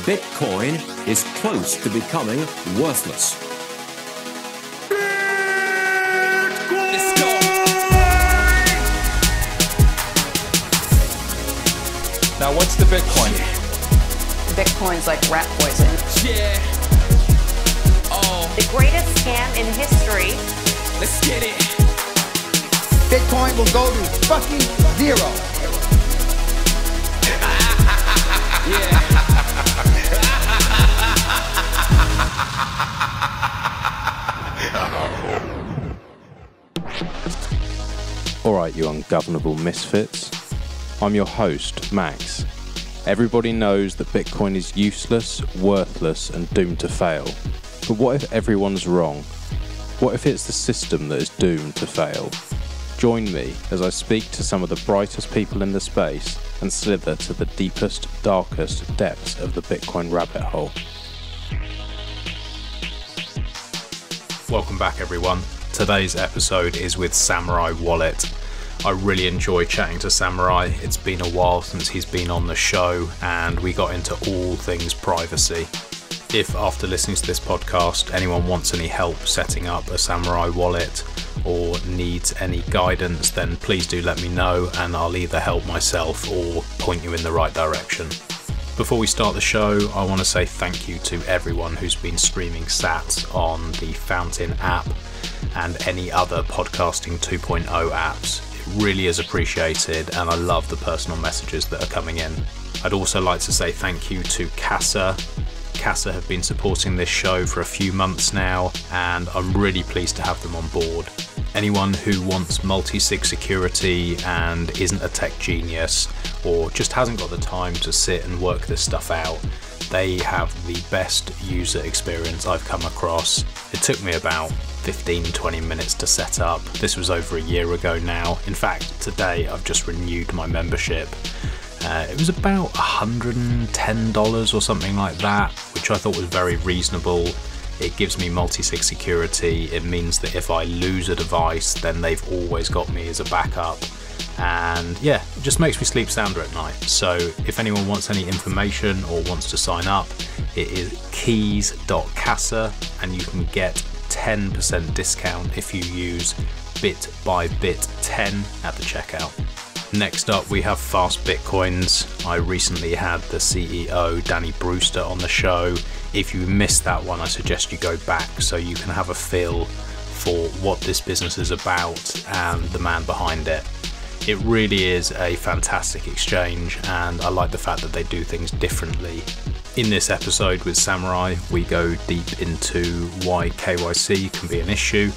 Bitcoin is close to becoming worthless. Let's go. Now, what's the Bitcoin? Bitcoin's like rat poison. Yeah. Oh, The greatest scam in history. let's get it. Bitcoin will go to fucking zero. Yeah. Alright, you ungovernable misfits. I'm your host, Max. Everybody knows that Bitcoin is useless, worthless, and doomed to fail. But what if everyone's wrong? What if it's the system that is doomed to fail? Join me as I speak to some of the brightest people in the space and slither to the deepest, darkest depths of the Bitcoin rabbit hole. Welcome back, everyone. Today's episode is with Samurai Wallet. I really enjoy chatting to Samurai. It's been a while since he's been on the show and we got into all things privacy. If after listening to this podcast anyone wants any help setting up a Samurai Wallet or needs any guidance, then please do let me know and I'll either help myself or point you in the right direction. Before we start the show, I want to say thank you to everyone who's been streaming sats on the Fountain app and any other podcasting 2.0 apps. It really is appreciated and I love the personal messages that are coming in. I'd also like to say thank you to Casa. Casa have been supporting this show for a few months now and I'm really pleased to have them on board. Anyone who wants multi-sig security and isn't a tech genius or just hasn't got the time to sit and work this stuff out, they have the best user experience I've come across. It took me about 15-20 minutes to set up. This was over a year ago now. In fact, today I've just renewed my membership. It was about $110 or something like that, which I thought was very reasonable. It gives me multi-sig security. It means that if I lose a device, then they've always got me as a backup. And yeah, it just makes me sleep sounder at night. So if anyone wants any information or wants to sign up, it is keys.casa and you can get 10% discount if you use bit10 at the checkout. Next up, we have Fast Bitcoins. I recently had the CEO, Danny Brewster, on the show. If you missed that one, I suggest you go back so you can have a feel for what this business is about and the man behind it. It really is a fantastic exchange, and I like the fact that they do things differently. In this episode with Samurai, we go deep into why KYC can be an issue.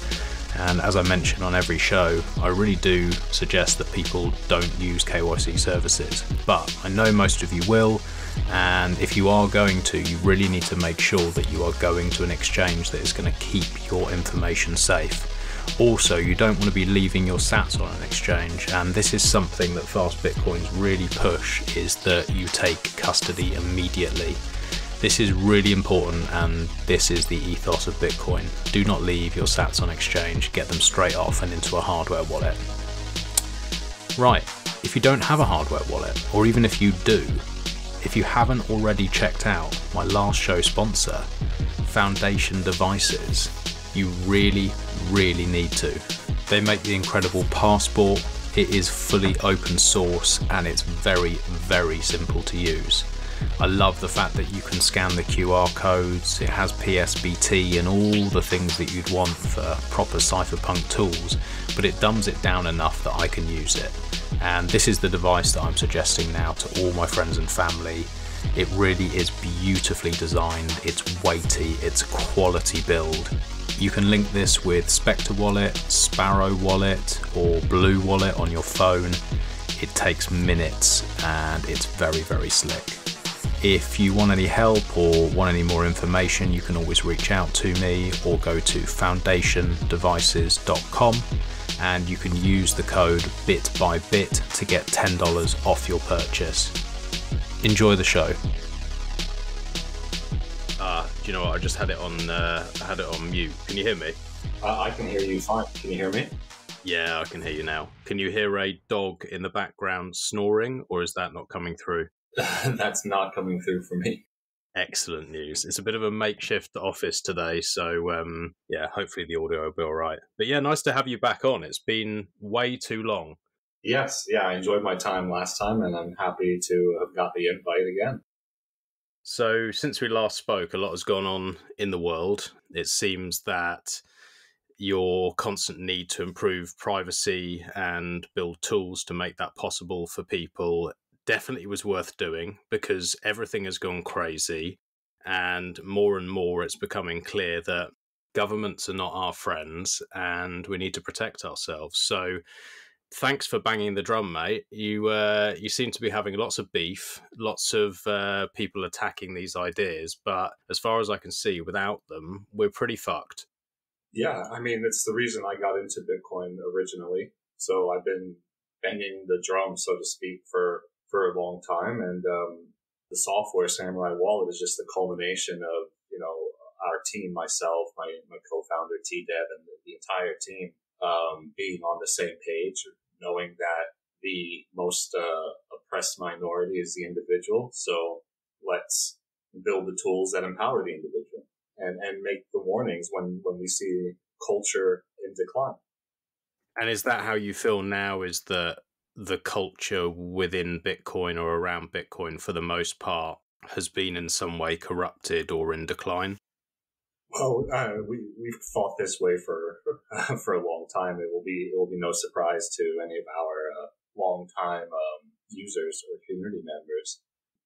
And as I mention on every show, I really do suggest that people don't use KYC services. But I know most of you will, and if you are going to, you really need to make sure that you are going to an exchange that is going to keep your information safe. Also, you don't want to be leaving your sats on an exchange, and this is something that Fast Bitcoins really push, is that you take custody immediately. This is really important, and this is the ethos of Bitcoin. Do not leave your sats on exchange, get them straight off and into a hardware wallet. Right, if you don't have a hardware wallet, or even if you do, if you haven't already checked out my last show sponsor, Foundation Devices, you really need to. They make the incredible Passport. It is fully open source and it's very simple to use. I love the fact that you can scan the QR codes, it has PSBT and all the things that you'd want for proper cypherpunk tools, but it dumbs it down enough that I can use it. And this is the device that I'm suggesting now to all my friends and family. It really is beautifully designed, it's weighty, it's a quality build. You can link this with Spectre Wallet, Sparrow Wallet or Blue Wallet on your phone. It takes minutes and it's very slick. If you want any help or want any more information, you can always reach out to me or go to foundationdevices.com and you can use the code BITBYBIT to get $10 off your purchase. Enjoy the show. Do you know what? I just had it on mute. Can you hear me? I can hear you fine. Can you hear me? Yeah, I can hear you now. Can you hear a dog in the background snoring, or is that not coming through? That's not coming through for me. Excellent news. It's a bit of a makeshift office today, so yeah, hopefully the audio will be all right. But yeah, nice to have you back on. It's been way too long. Yes, yeah, I enjoyed my time last time, and I'm happy to have got the invite again. So since we last spoke, a lot has gone on in the world. It seems that your constant need to improve privacy and build tools to make that possible for people definitely was worth doing, because everything has gone crazy, and more it's becoming clear that governments are not our friends and we need to protect ourselves. So thanks for banging the drum, mate. You seem to be having lots of beef, lots of people attacking these ideas, but as far as I can see, without them, we're pretty fucked. Yeah, I mean, it's the reason I got into Bitcoin originally. So I've been banging the drum, so to speak, for a long time. And the software Samurai Wallet is just the culmination of, our team, myself, my co-founder T-Dev, and the entire team being on the same page, knowing that the most oppressed minority is the individual. So let's build the tools that empower the individual and make the warnings when we see culture in decline. And is that how you feel now, is that the culture within Bitcoin or around Bitcoin, for the most part, has been in some way corrupted or in decline? Well, we've fought this way for for a long time. It will be no surprise to any of our long-time users or community members.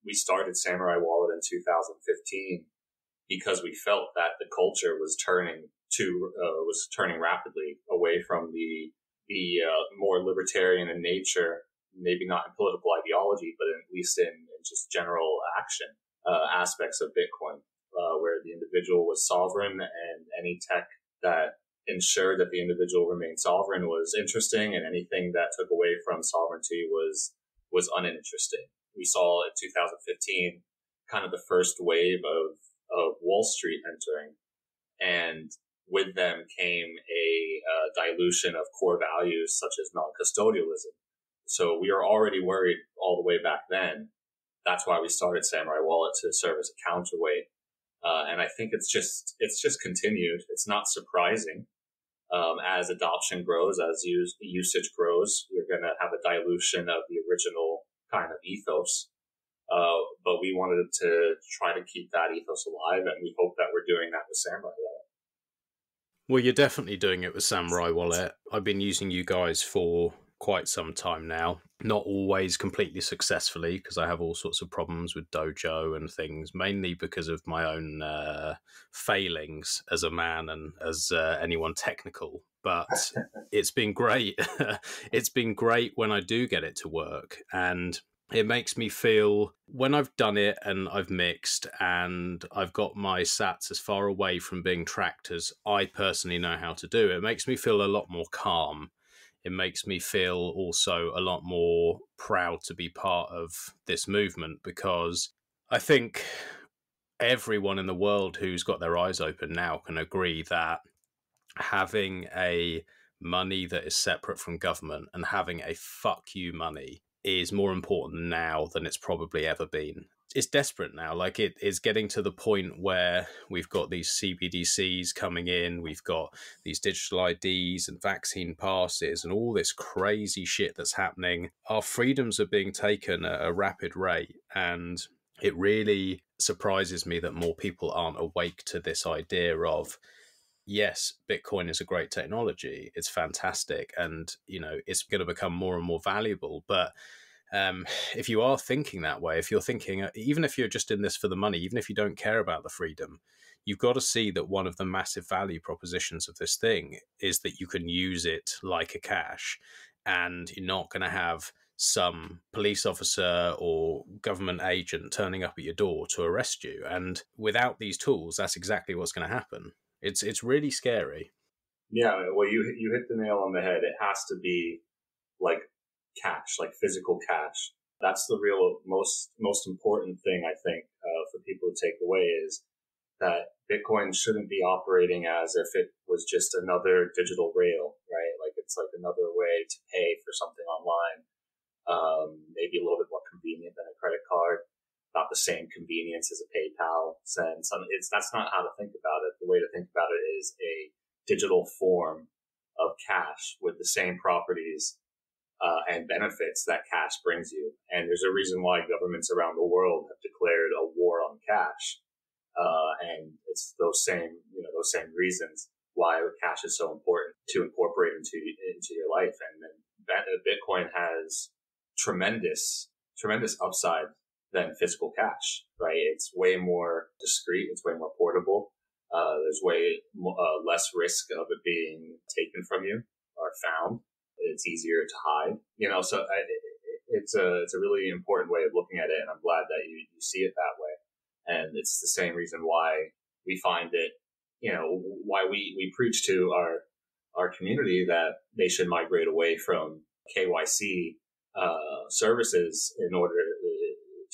We started Samurai Wallet in 2015 because we felt that the culture was turning rapidly away from the more libertarian in nature, maybe not in political ideology, but at least in just general action aspects of Bitcoin, where the individual was sovereign, and any tech that ensured that the individual remained sovereign was interesting, and anything that took away from sovereignty was uninteresting. We saw in 2015 kind of the first wave of Wall Street entering, and with them came a dilution of core values such as non-custodialism. So we were already worried all the way back then. That's why we started Samurai Wallet, to serve as a counterweight. And I think it's just continued. It's not surprising. As adoption grows, as usage grows, you're going to have a dilution of the original kind of ethos. But we wanted to try to keep that ethos alive, and we hope that we're doing that with Samurai Wallet. Well, you're definitely doing it with Samurai Wallet. I've been using you guys for quite some time now. Not always completely successfully, because I have all sorts of problems with Dojo and things, mainly because of my own failings as a man and as anyone technical. But it's been great. It's been great when I do get it to work. And it makes me feel, when I've done it and I've mixed and I've got my sats as far away from being tracked as I personally know how to do, it makes me feel a lot more calm. It makes me feel also a lot more proud to be part of this movement, because I think everyone in the world who's got their eyes open now can agree that having a money that is separate from government and having a fuck you money is more important now than it's probably ever been. It's desperate now. Like, it is getting to the point where we've got these CBDCs coming in, we've got these digital IDs and vaccine passes and all this crazy shit that's happening. Our freedoms are being taken at a rapid rate, and it really surprises me that more people aren't awake to this idea of, yes, Bitcoin is a great technology. It's fantastic. And, it's going to become more and more valuable. But if you are thinking that way, if you're thinking, even if you're just in this for the money, even if you don't care about the freedom, you've got to see that one of the massive value propositions of this thing is that you can use it like a cash, and you're not going to have some police officer or government agent turning up at your door to arrest you. And without these tools, that's exactly what's going to happen. It's really scary. Yeah, well, you hit the nail on the head. It has to be like cash, like physical cash. That's the real most important thing, I think, for people to take away, is that Bitcoin shouldn't be operating as if it was just another digital rail, right? Like, it's like another way to pay for something online. Maybe a little bit more convenient than a credit card. Not the same convenience as a PayPal sense. That's not how to think about it. The way to think about it is a digital form of cash with the same properties and benefits that cash brings you. And there's a reason why governments around the world have declared a war on cash. And it's those same reasons why cash is so important to incorporate into your life. And then Bitcoin has tremendous upside than physical cash, right? It's way more discreet. It's way more portable. There's way less risk of it being taken from you or found. It's easier to hide, so it's a really important way of looking at it. And I'm glad that you see it that way. And it's the same reason why we find it, why we preach to our community that they should migrate away from KYC services in order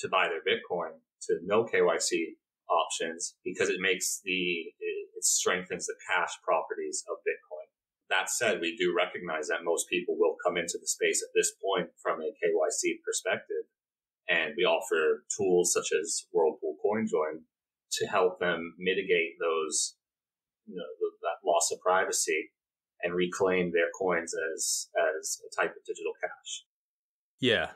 to buy their Bitcoin to no KYC options, because it strengthens the cash properties of Bitcoin. That said, we do recognize that most people will come into the space at this point from a KYC perspective, and we offer tools such as Whirlpool CoinJoin to help them mitigate those, that loss of privacy and reclaim their coins as a type of digital cash. Yeah.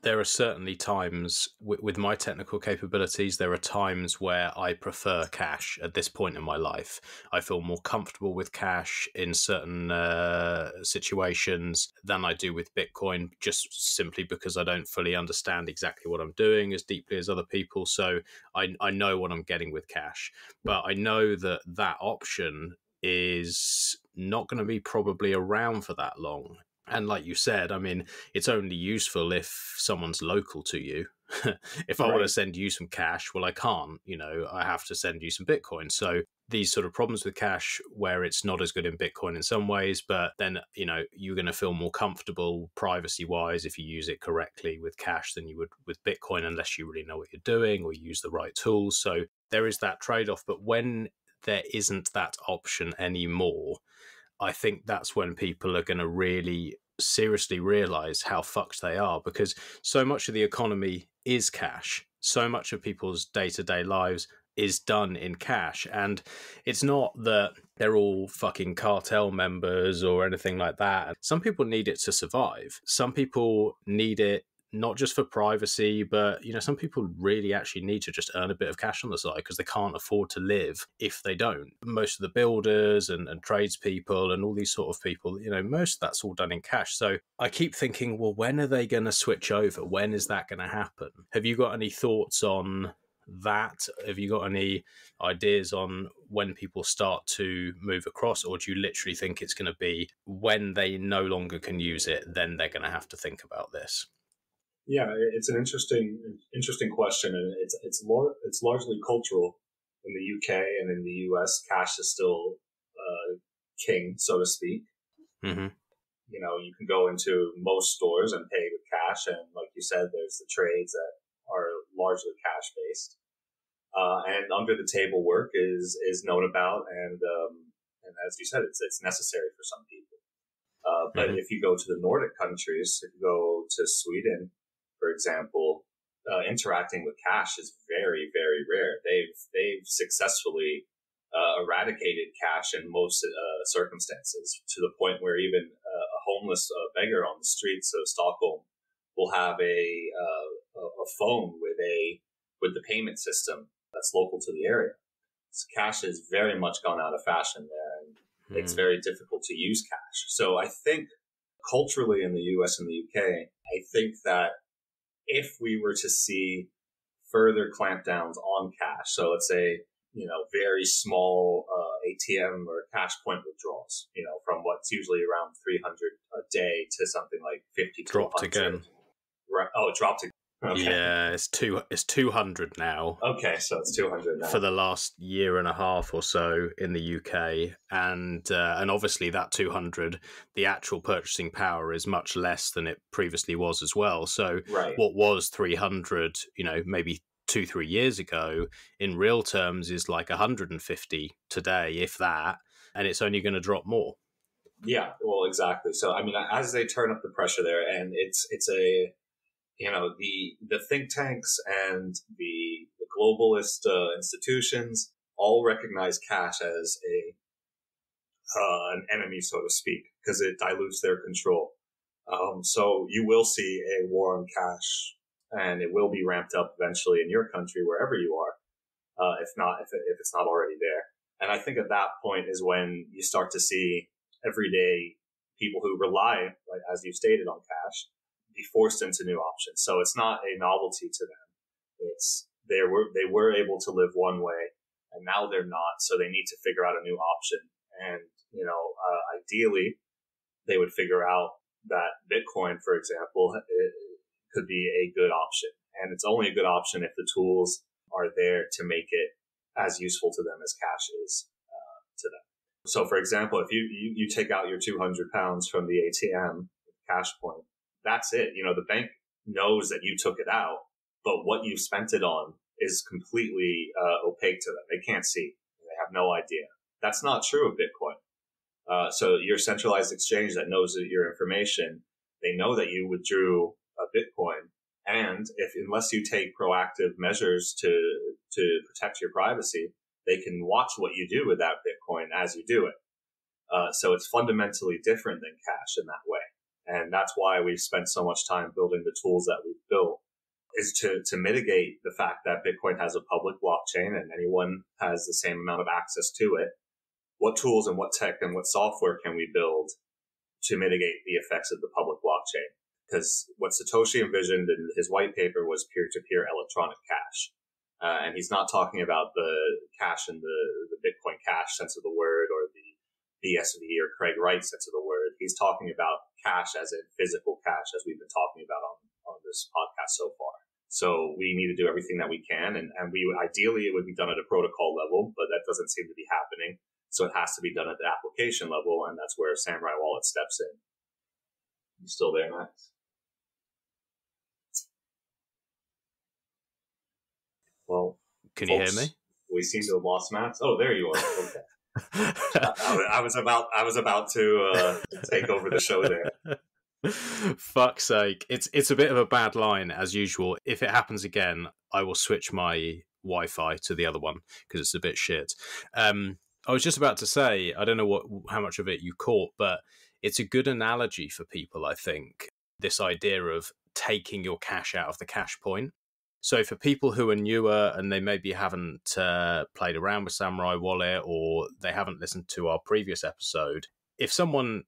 There are certainly times with my technical capabilities, there are times where I prefer cash at this point in my life. I feel more comfortable with cash in certain situations than I do with Bitcoin, just simply because I don't fully understand exactly what I'm doing as deeply as other people. So I know what I'm getting with cash, but I know that option is not going to be probably around for that long. And like you said, I mean, it's only useful if someone's local to you. If I want to send you some cash, well, I can't, I have to send you some Bitcoin. So these sort of problems with cash where it's not as good in Bitcoin in some ways, but then, you're going to feel more comfortable privacy wise if you use it correctly with cash than you would with Bitcoin, unless you really know what you're doing or use the right tools. So there is that trade-off. But when there isn't that option anymore, I think that's when people are going to really seriously realize how fucked they are, because so much of the economy is cash. So much of people's day-to-day lives is done in cash. And it's not that they're all fucking cartel members or anything like that. Some people need it to survive. Some people need it not just for privacy, but, some people really actually need to just earn a bit of cash on the side because they can't afford to live if they don't. Most of the builders and tradespeople and all these sort of people, most of that's all done in cash. So I keep thinking, well, when are they going to switch over? When is that going to happen? Have you got any thoughts on that? Have you got any ideas on when people start to move across, or do you literally think it's going to be when they no longer can use it, then they're going to have to think about this? Yeah, it's an interesting question, and it's largely cultural. In the UK and in the US, cash is still king, so to speak. Mm-hmm. You can go into most stores and pay with cash, and like you said, there's the trades that are largely cash based, and under the table work is known about, and as you said, it's necessary for some people. But if you go to the Nordic countries, if you go to Sweden, for example, interacting with cash is very, very rare. They've successfully eradicated cash in most circumstances, to the point where even a homeless beggar on the streets of Stockholm will have a phone with the payment system that's local to the area. So cash has very much gone out of fashion there, and it's very difficult to use cash. So I think culturally in the US and the UK, I think that if we were to see further clampdowns on cash, so let's say, very small ATM or cash point withdrawals, from what's usually around 300 a day to something like 50 to dropped 100. Again. Right. Oh, it dropped again. Okay. Yeah, it's 200 now. Okay, so it's 200 now. For the last year and a half or so in the UK. And obviously that 200, the actual purchasing power is much less than it previously was as well. So what was 300, maybe 2-3 years ago, in real terms is like 150 today, if that, and it's only going to drop more. Yeah, well, exactly. So, I mean, as they turn up the pressure there, and it's a, the think tanks and the globalist institutions all recognize cash as an enemy, so to speak, because it dilutes their control. So you will see a war on cash, and it will be ramped up eventually in your country, wherever you are, if it's not already there. And I think at that point is when you start to see everyday people who rely, like as you stated, on cash, be forced into new options. So it's not a novelty to them. It's they were able to live one way, and now they're not. So they need to figure out a new option. And ideally, they would figure out that Bitcoin, for example, it could be a good option. And it's only a good option if the tools are there to make it as useful to them as cash is to them. So, for example, if you take out your 200 pounds from the ATM, cash point, that's it. The bank knows that you took it out, but what you spent it on is completely opaque to them. They can't see. They have no idea. That's not true of Bitcoin. So your centralized exchange that knows your information, they know that you withdrew a Bitcoin. And unless you take proactive measures to protect your privacy, they can watch what you do with that Bitcoin as you do it. So it's fundamentally different than cash in that way. And that's why we've spent so much time building the tools that we've built, is to mitigate the fact that Bitcoin has a public blockchain and anyone has the same amount of access to it. What tools and what tech and what software can we build to mitigate the effects of the public blockchain? Because what Satoshi envisioned in his white paper was peer-to-peer electronic cash. And he's not talking about the cash in the Bitcoin Cash sense of the word, or the BSV or Craig Wright sense of the word. He's talking about cash as in physical cash, as we've been talking about on this podcast so far. So we need to do everything that we can. And ideally, it would be done at a protocol level, but that doesn't seem to be happening. So it has to be done at the application level, and that's where Samurai Wallet steps in. You still there, Max? Well, can folks, you hear me? We seem to have lost Max. Oh, there you are. Okay. I was about to take over the show there. Fuck's sake. It's a bit of a bad line as usual. If it happens again, I will switch my Wi-Fi to the other one because it's a bit shit. I was just about to say, I don't know how much of it you caught, but it's a good analogy for people, I think, this idea of taking your cash out of the cash point. So for people who are newer and they maybe haven't played around with Samurai Wallet, or they haven't listened to our previous episode, if someone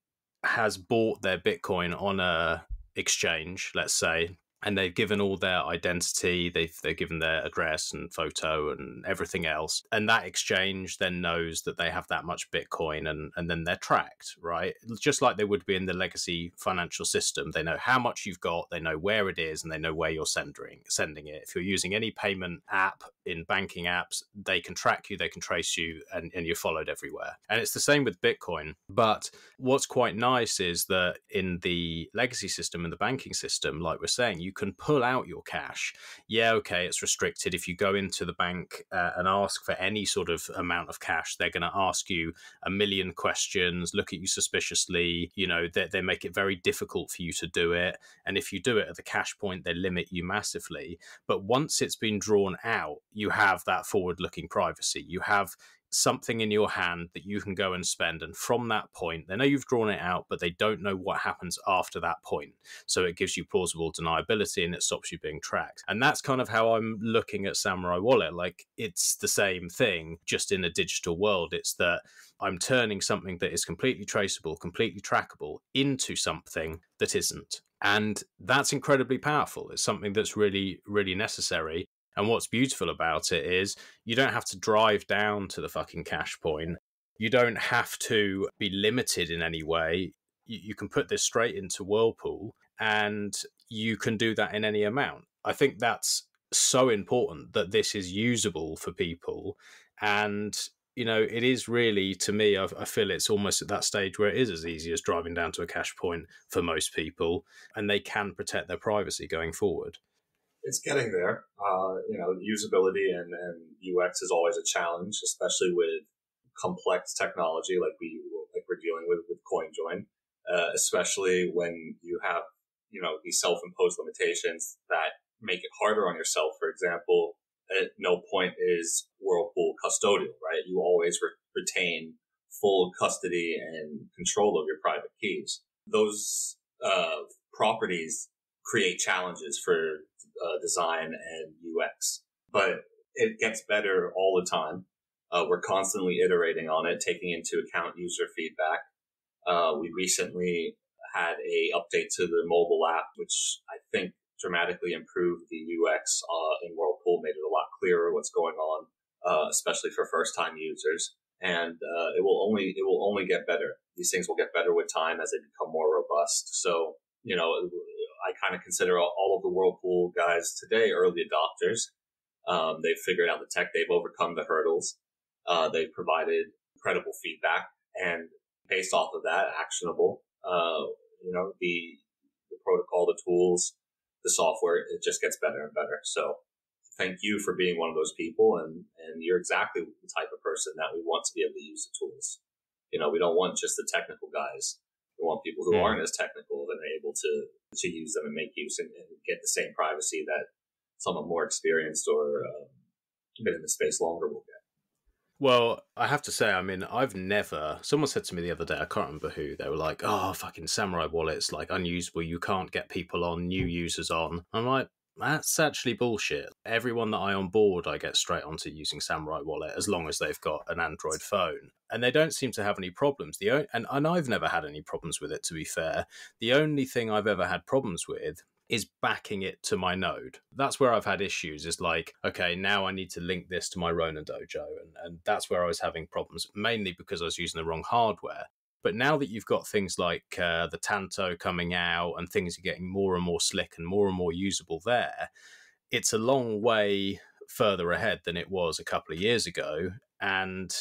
has bought their Bitcoin on a exchange, let's say, and they've given all their identity, they've given their address and photo and everything else, and that exchange then knows that they have that much Bitcoin, and then they're tracked, right? Just like they would be in the legacy financial system. They know how much you've got, they know where it is, and they know where you're sending it. If you're using any payment app in banking apps, they can track you, they can trace you, and you're followed everywhere. And it's the same with Bitcoin. But what's quite nice is that in the legacy system, in the banking system, like we're saying, you can pull out your cash. Yeah, okay, it's restricted. If you go into the bank and ask for any sort of amount of cash, they're going to ask you a million questions, look at you suspiciously. They make it very difficult for you to do it. And if you do it at the cash point, they limit you massively. But once it's been drawn out, you have that forward-looking privacy. You have something in your hand that you can go and spend, and from that point they know you've drawn it out, but they don't know what happens after that point. So it gives you plausible deniability and it stops you being tracked. And that's kind of how I'm looking at Samurai Wallet. Like, it's the same thing, just in a digital world. It's that I'm turning something that is completely traceable, completely trackable, into something that isn't. And that's incredibly powerful. It's something that's really, really necessary. And what's beautiful about it is you don't have to drive down to the fucking cash point. You don't have to be limited in any way. You can put this straight into Whirlpool, and you can do that in any amount. I think that's so important, that this is usable for people. And, it is really, to me, I feel it's almost at that stage where it is as easy as driving down to a cash point for most people, and they can protect their privacy going forward. It's getting there. Usability and UX is always a challenge, especially with complex technology like we're dealing with CoinJoin, especially when you have, these self-imposed limitations that make it harder on yourself. For example, at no point is Whirlpool custodial, right? You always retain full custody and control of your private keys. Those properties create challenges for design and UX, but it gets better all the time. We're constantly iterating on it, taking into account user feedback. We recently had a update to the mobile app, which I think dramatically improved the UX in Whirlpool, made it a lot clearer what's going on, especially for first-time users. And it will only get better. These things will get better with time as they become more robust. So, I kind of consider all of the Whirlpool guys today early adopters. They've figured out the tech. They've overcome the hurdles. They've provided incredible feedback, and based off of that, actionable. The protocol, the tools, the software, it just gets better and better. So thank you for being one of those people. And you're exactly the type of person that we want to be able to use the tools. We don't want just the technical guys. We want people who aren't as technical and are able to use them and make use and get the same privacy that someone more experienced or been in the space longer will get. Well, I have to say, someone said to me the other day, I can't remember who, they were like, oh, fucking Samurai Wallet's like unusable, you can't get people on, new users on. I'm like, that's actually bullshit. Everyone that I onboard, I get straight onto using Samurai Wallet as long as they've got an Android phone. And they don't seem to have any problems. And I've never had any problems with it, to be fair. The only thing I've ever had problems with is backing it to my node. That's where I've had issues, is like, okay, now I need to link this to my Ronin Dojo. And that's where I was having problems, mainly because I was using the wrong hardware. But now that you've got things like the Tanto coming out and things are getting more and more slick and more usable there, it's a long way further ahead than it was a couple of years ago. And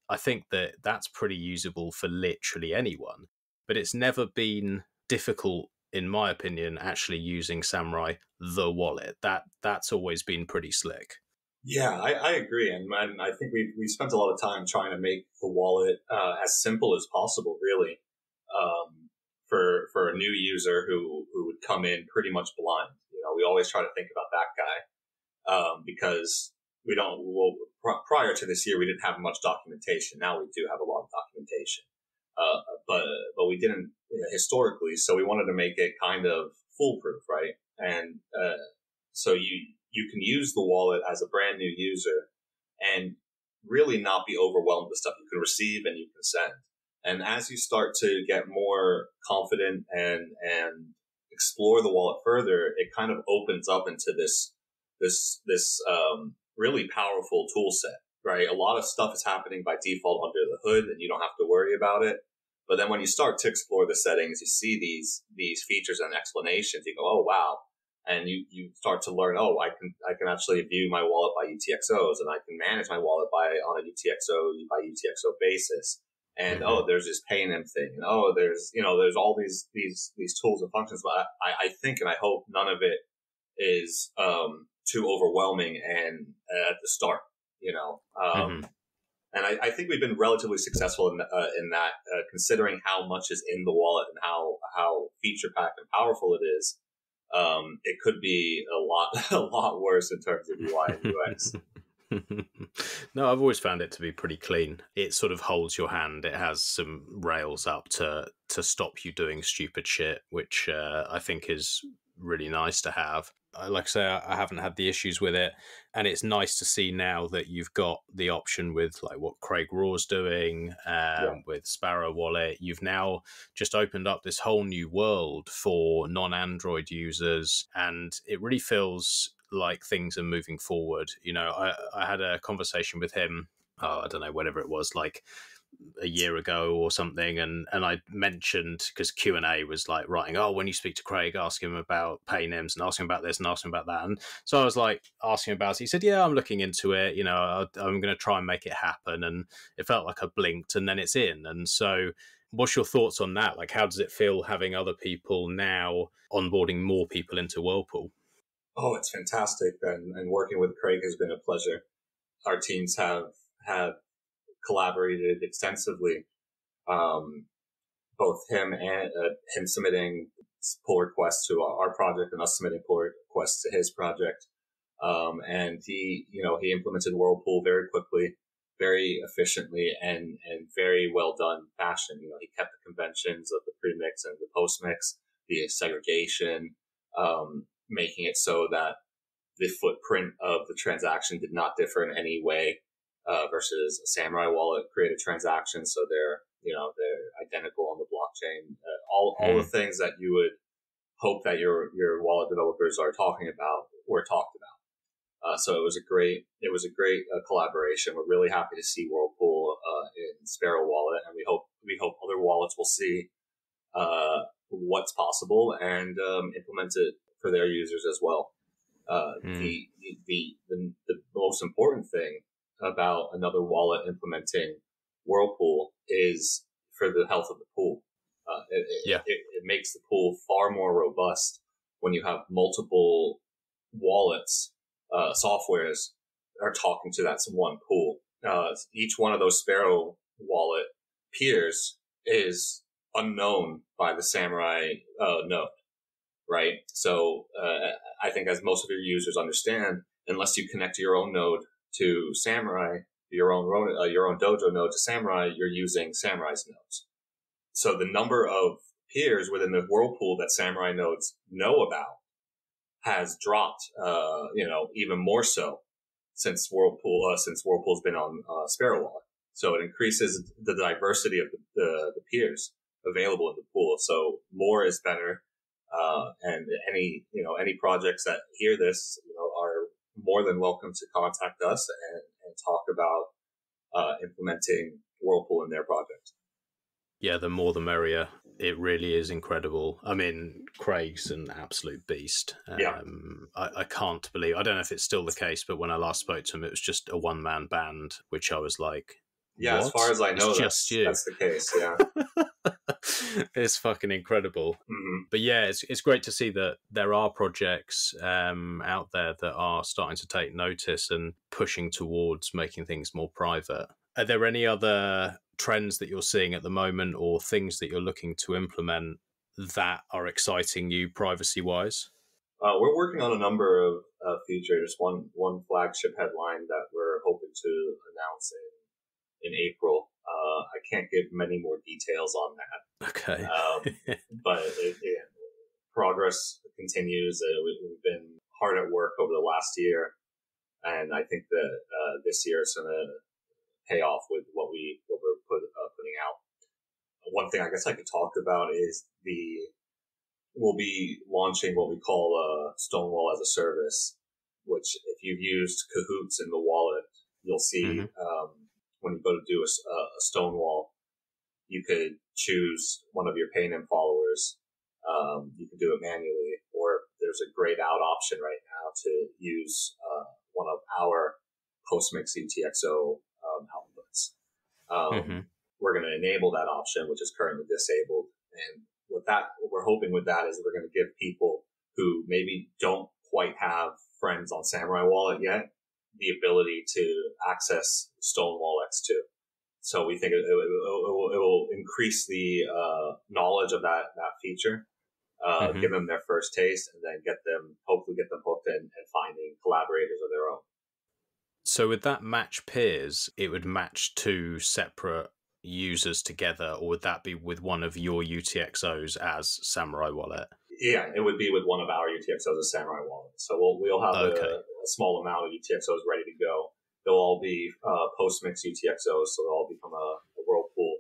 I think that that's pretty usable for literally anyone. But it's never been difficult, in my opinion, actually using Samurai, the wallet. That's always been pretty slick. Yeah, I agree. And I think we spent a lot of time trying to make the wallet as simple as possible, really, for a new user who would come in pretty much blind. We always try to think about that guy because prior to this year, we didn't have much documentation. Now we do have a lot of documentation. But we didn't historically, so we wanted to make it kind of foolproof, right? And so you can use the wallet as a brand new user and really not be overwhelmed with stuff. You can receive and you can send. And as you start to get more confident and explore the wallet further, it kind of opens up into this really powerful tool set, right? A lot of stuff is happening by default under the hood and you don't have to worry about it. But then when you start to explore the settings, you see these features and explanations. You go, oh, wow. And you start to learn, oh, I can actually view my wallet by UTXOs, and I can manage my wallet on a UTXO by UTXO basis. And oh, there's this pay in thing, and oh, there's all these tools and functions. But I think and I hope none of it is too overwhelming and at the start, And I think we've been relatively successful in that, considering how much is in the wallet and how feature packed and powerful it is. It could be a lot worse in terms of UI and UX. No, I've always found it to be pretty clean. It sort of holds your hand. It has some rails up to stop you doing stupid shit, which I think is really nice to have. Like I say, I haven't had the issues with it, and it's nice to see now that you've got the option with like what Craig Raw's doing with Sparrow Wallet. You've now just opened up this whole new world for non-Android users, and it really feels like things are moving forward. I had a conversation with him, I don't know, whatever it was, like a year ago or something, and I mentioned, because Q&A was like writing, oh, when you speak to Craig, ask him about paynims and ask him about this and ask him about that. And so I was like asking about it. He said, yeah, I'm looking into it, I'm going to try and make it happen. And it felt like I blinked and then it's in. And so what's your thoughts on that? Like, how does it feel having other people now onboarding more people into Whirlpool? Oh, it's fantastic. And working with Craig has been a pleasure. Our teams have collaborated extensively. Both him and him submitting pull requests to our project and us submitting pull requests to his project. And he implemented Whirlpool very quickly, very efficiently, and very well done fashion. He kept the conventions of the pre-mix and the post-mix, the segregation, making it so that the footprint of the transaction did not differ in any way, versus a Samurai wallet created transaction. So they're identical on the blockchain. All the things that you would hope that your wallet developers are talking about were talked about. So it was a great collaboration. We're really happy to see Whirlpool in Sparrow Wallet, and we hope other wallets will see what's possible and implement it for their users as well. The most important thing about another wallet implementing Whirlpool is for the health of the pool. It makes the pool far more robust when you have multiple wallets, softwares are talking to that one pool. Each one of those Sparrow wallet peers is unknown by the Samurai node, right? So I think, as most of your users understand, unless you connect your own node to Samurai, your own dojo node to Samurai, you're using Samurai's nodes. So the number of peers within the Whirlpool that Samurai nodes know about has dropped, even more so since Whirlpool's been on Sparrow Wallet. So it increases the diversity of the peers available in the pool. So more is better. And any projects that hear this, are more than welcome to contact us and talk about implementing Whirlpool in their project. Yeah, the more the merrier. It really is incredible. I mean, Craig's an absolute beast. I can't believe, I don't know if it's still the case, but when I last spoke to him, it was just a one-man band, which I was like, yeah, what? As far as I know, that's the case, yeah. It's fucking incredible. Mm-hmm. But yeah, it's great to see that there are projects out there that are starting to take notice and pushing towards making things more private. Are there any other trends that you're seeing at the moment, or things that you're looking to implement that are exciting you privacy-wise? We're working on a number of features. One flagship headline that we're hoping to announce in April. I can't give many more details on that. Okay. But progress continues. We've been hard at work over the last year, and I think that this year is going to pay off with what we're putting out. One thing I guess I could talk about is we'll be launching what we call Stonewall as a service, which if you've used Cahoots in the wallet, you'll see when you go to do a Stonewall, you could choose one of your Paynim followers. You can do it manually, or there's a grayed out option right now to use one of our post-mix UTXO outputs. We're going to enable that option, which is currently disabled. And what we're hoping with that is we're going to give people who maybe don't quite have friends on Samurai Wallet yet the ability to access Stonewall X2. So we think it will increase the knowledge of that feature, give them their first taste, and then hopefully get them hooked and finding collaborators of their own. So with that match peers, it would match two separate users together, or would that be with one of your UTXOs as Samurai Wallet? Yeah, it would be with one of our UTXOs as Samurai Wallet. So we'll have a small amount of UTXOs ready to go. They'll all be post-mix UTXOs, so they'll all become a Whirlpool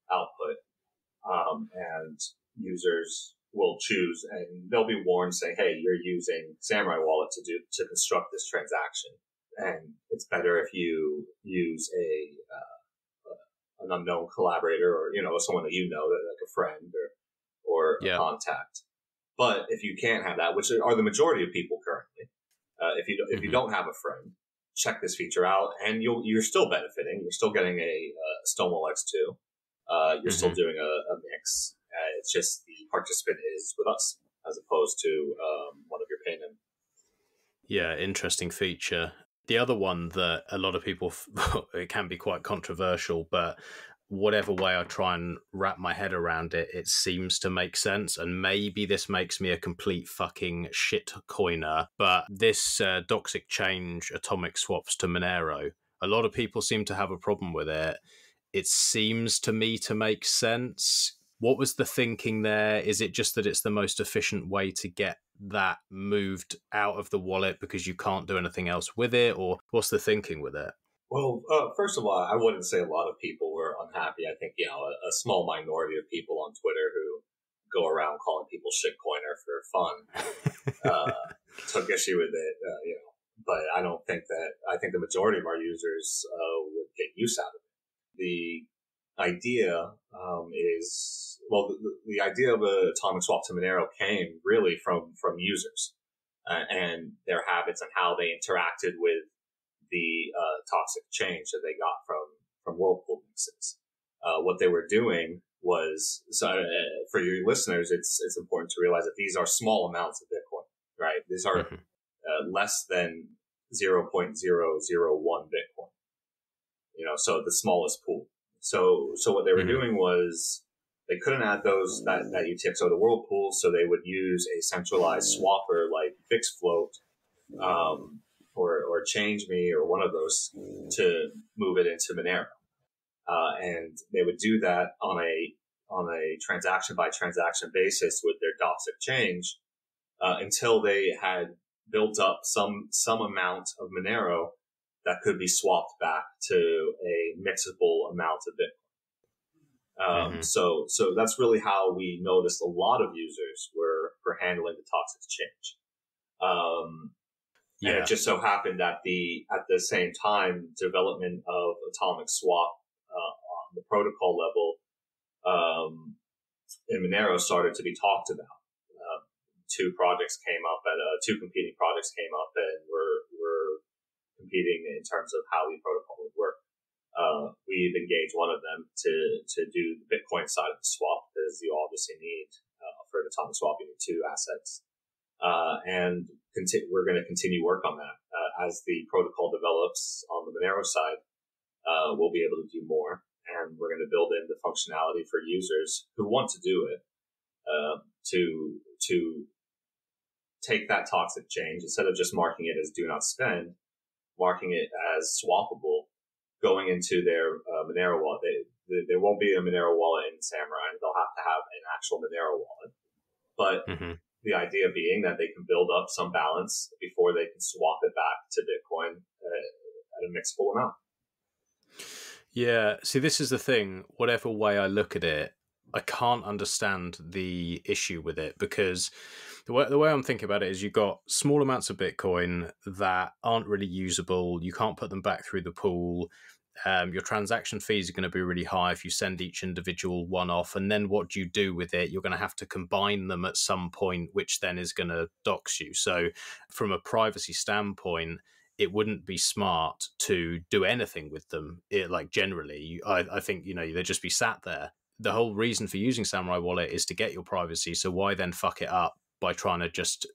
output. And users will choose, and they'll be warned saying, hey, you're using Samurai Wallet to construct this transaction. And it's better if you use an unknown collaborator, or someone that like a friend or a contact. But if you can't have that, which are the majority of people currently, if you don't have a friend, check this feature out, and you're still benefiting. You're still getting a Stonewall X2. You're still doing a mix. It's just the participant is with us as opposed to one of your Paynim. Yeah, interesting feature. The other one that a lot of people, it can be quite controversial, but whatever way I try and wrap my head around it, it seems to make sense. And maybe this makes me a complete fucking shit coiner, but this Doxic change atomic swaps to Monero, a lot of people seem to have a problem with it. It seems to me to make sense. What was the thinking there? Is it just that it's the most efficient way to get that moved out of the wallet because you can't do anything else with it? Or what's the thinking with it? Well, first of all, I wouldn't say a lot of people were unhappy. I think, a small minority of people on Twitter who go around calling people shitcoiner for fun took issue with it, but I don't think I think the majority of our users would get use out of it. The idea the idea of an atomic swap to Monero came really from users and their habits and how they interacted with the toxic change that they got from whirlpool mixes. What they were doing was, for your listeners, it's important to realize that these are small amounts of Bitcoin, right? These are less than 0.001 Bitcoin. So the smallest pool. So what they were doing was they couldn't add that UTXO to whirlpool, so they would use a centralized swapper like FixFloat, or ChangeMe or one of those to move it into Monero. And they would do that on a transaction by transaction basis with their Doxic change, until they had built up some amount of Monero that could be swapped back to a mixable amount of Bitcoin. So that's really how we noticed a lot of users were handling the Doxic change. And it just so happened that at the same time, development of atomic swap on the protocol level in Monero started to be talked about. Two competing projects came up and were competing in terms of how the protocol would work. We've engaged one of them to do the Bitcoin side of the swap, because you obviously need, for an atomic swap, you need two assets. And we're going to continue work on that. As the protocol develops on the Monero side, we'll be able to do more, and we're going to build in the functionality for users who want to do it, to take that toxic change, instead of just marking it as do not spend, marking it as swappable, going into their Monero wallet. There won't be a Monero wallet in Samurai. They'll have to have an actual Monero wallet. But the idea being that they can build up some balance before they can swap it back to Bitcoin at a mixable amount. Yeah. See, this is the thing. Whatever way I look at it, I can't understand the issue with it, because the way I'm thinking about it is you've got small amounts of Bitcoin that aren't really usable. You can't put them back through the pool. Your transaction fees are going to be really high if you send each individual one off. And then what do you do with it? You're going to have to combine them at some point, which then is going to dox you. So from a privacy standpoint, it wouldn't be smart to do anything with them. Generally, I think, they'd just be sat there. The whole reason for using Samurai Wallet is to get your privacy. So why then fuck it up by trying to just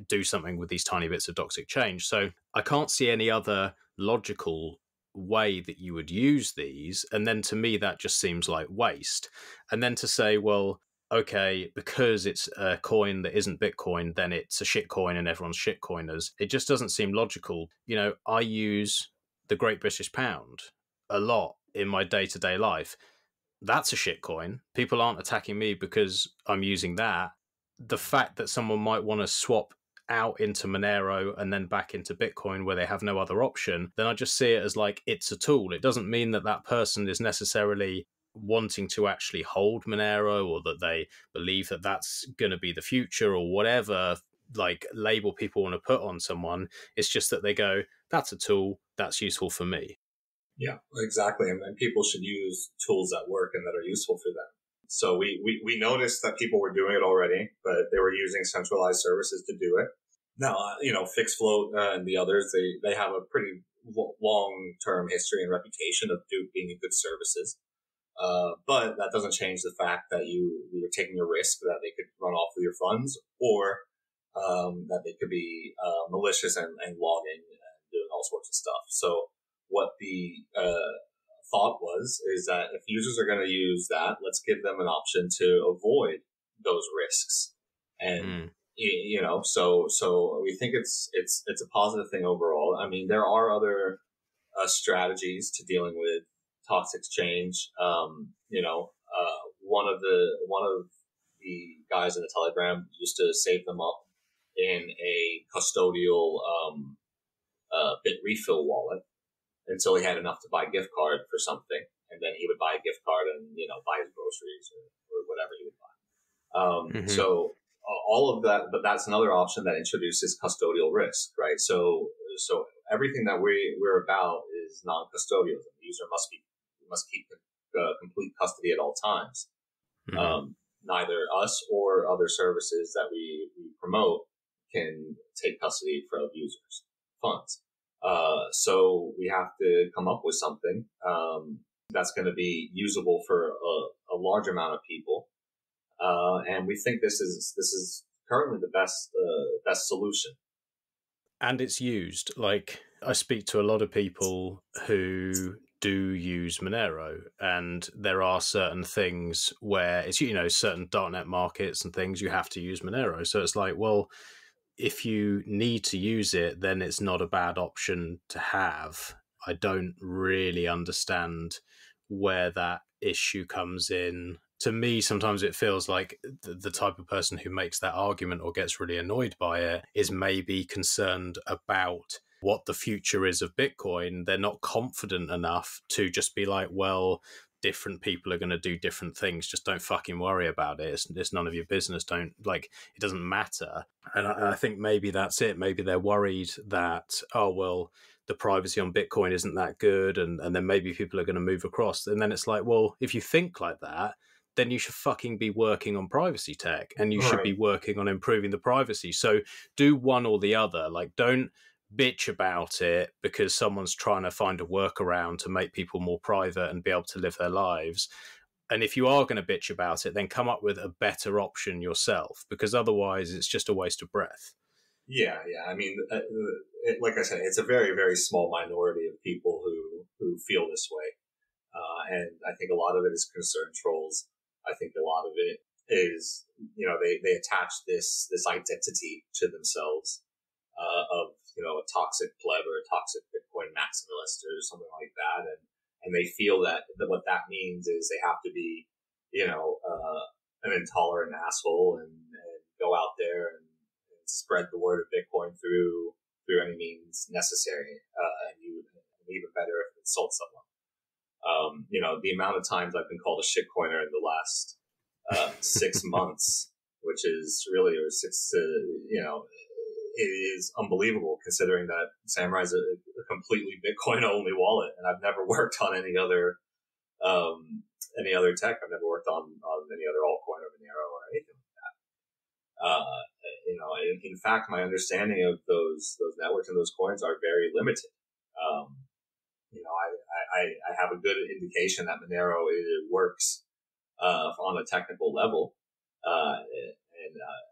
do something with these tiny bits of Doxic change? So I can't see any other logical way that you would use these. And then to me, that just seems like waste. And then to say, well, okay, because it's a coin that isn't Bitcoin, then it's a shit coin and everyone's shit coiners. It just doesn't seem logical. I use the Great British Pound a lot in my day-to-day life. That's a shit coin. People aren't attacking me because I'm using that. The fact that someone might want to swap out into Monero and then back into Bitcoin where they have no other option, then I just see it as like it's a tool. It doesn't mean that that person is necessarily wanting to actually hold Monero, or that they believe that that's going to be the future, or whatever label people want to put on someone. It's just that they go, that's a tool, that's useful for me. Yeah, exactly. And people should use tools that work and that are useful for them. So we noticed that people were doing it already, but they were using centralized services to do it. Now, FixFloat and the others, they have a pretty long-term history and reputation of being good services. But that doesn't change the fact that you're taking a risk that they could run off with your funds, or that they could be malicious and logging and doing all sorts of stuff. So what the thought is that if users are going to use that, let's give them an option to avoid those risks. And so we think it's a positive thing overall. I mean, there are other strategies to dealing with toxic exchange. One of the guys in the Telegram used to save them up in a custodial bit refill wallet until he had enough to buy a gift card for something, and then he would buy a gift card and buy his groceries or whatever he would buy. So all of that, but that's another option that introduces custodial risk, right? So everything that we're about is non-custodial. The user must keep complete custody at all times. Neither us or other services that we promote can take custody from users' funds. So we have to come up with something that's going to be usable for a large amount of people. And we think this is currently the best solution. And it's used. Like, I speak to a lot of people who do use Monero, and there are certain things where it's, certain darknet markets and things you have to use Monero. So it's like, well, if you need to use it, then it's not a bad option to have. I don't really understand where that issue comes in. To me, sometimes it feels like the type of person who makes that argument or gets really annoyed by it is maybe concerned about what the future is of Bitcoin. They're not confident enough to just be like, well, different people are going to do different things. Just don't fucking worry about it. It's none of your business. It doesn't matter. And I think maybe that's it. Maybe they're worried that, oh, well, the privacy on Bitcoin isn't that good. And then maybe people are going to move across. And then it's like, well, if you think like that, then you should fucking be working on privacy tech, and you should be working on improving the privacy. So do one or the other. Like, don't bitch about it because someone's trying to find a workaround to make people more private and be able to live their lives. And if you are going to bitch about it, then come up with a better option yourself, because otherwise it's just a waste of breath. Yeah. I mean, like I said, it's a very, very small minority of people who feel this way. And I think a lot of it is concern trolls. I think a lot of it is, they attach this identity to themselves, of, a toxic pleb or a toxic Bitcoin maximalist or something like that. And they feel that what that means is they have to be, an intolerant asshole and go out there and spread the word of Bitcoin through any means necessary. And even better if it insults someone. The amount of times I've been called a shitcoiner in the last 6 months, which is really, or six, it is unbelievable considering that Samurai is a completely Bitcoin only wallet, and I've never worked on any other tech. I've never worked on any other altcoin or Monero or anything like that. In fact, my understanding of those networks and those coins are very limited. I have a good indication that Monero works on a technical level, and I'm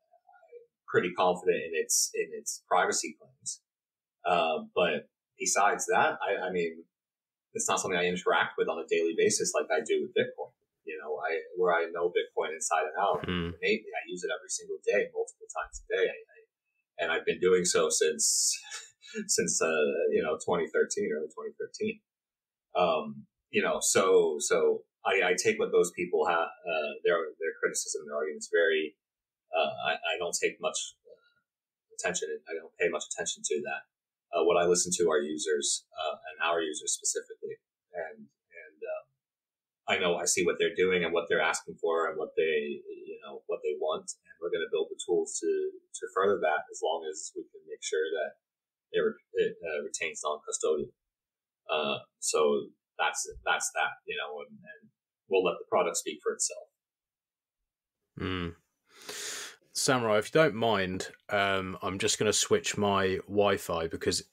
pretty confident in its privacy claims. But besides that, I mean, it's not something I interact with on a daily basis like I do with Bitcoin. Where I know Bitcoin inside and out. Innately, I use it every single day, multiple times a day, and I've been doing so since 2013, early 2013. So I take what those people have, their criticism, their arguments very, I don't take much attention. I don't pay much attention to that. What I listen to are users, and our users specifically. And I know I see what they're doing and what they're asking for and what they want. And we're going to build the tools to further that, as long as we can make sure that it retains non-custodial. So that's that, and we'll let the product speak for itself. Samurai, if you don't mind, I'm just going to switch my Wi-Fi because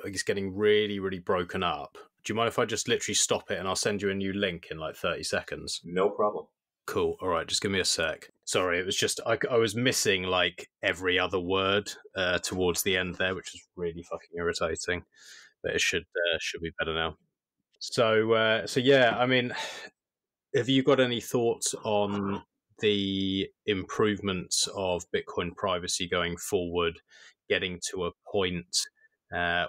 it's getting really, really broken up. Do you mind if I just literally stop it and I'll send you a new link in like 30 seconds? No problem. Cool. All right. Just give me a sec. Sorry. It was just, I was missing like every other word towards the end there, which is really fucking irritating, but it should be better now. So yeah, I mean, have you got any thoughts on the improvements of Bitcoin privacy going forward, getting to a point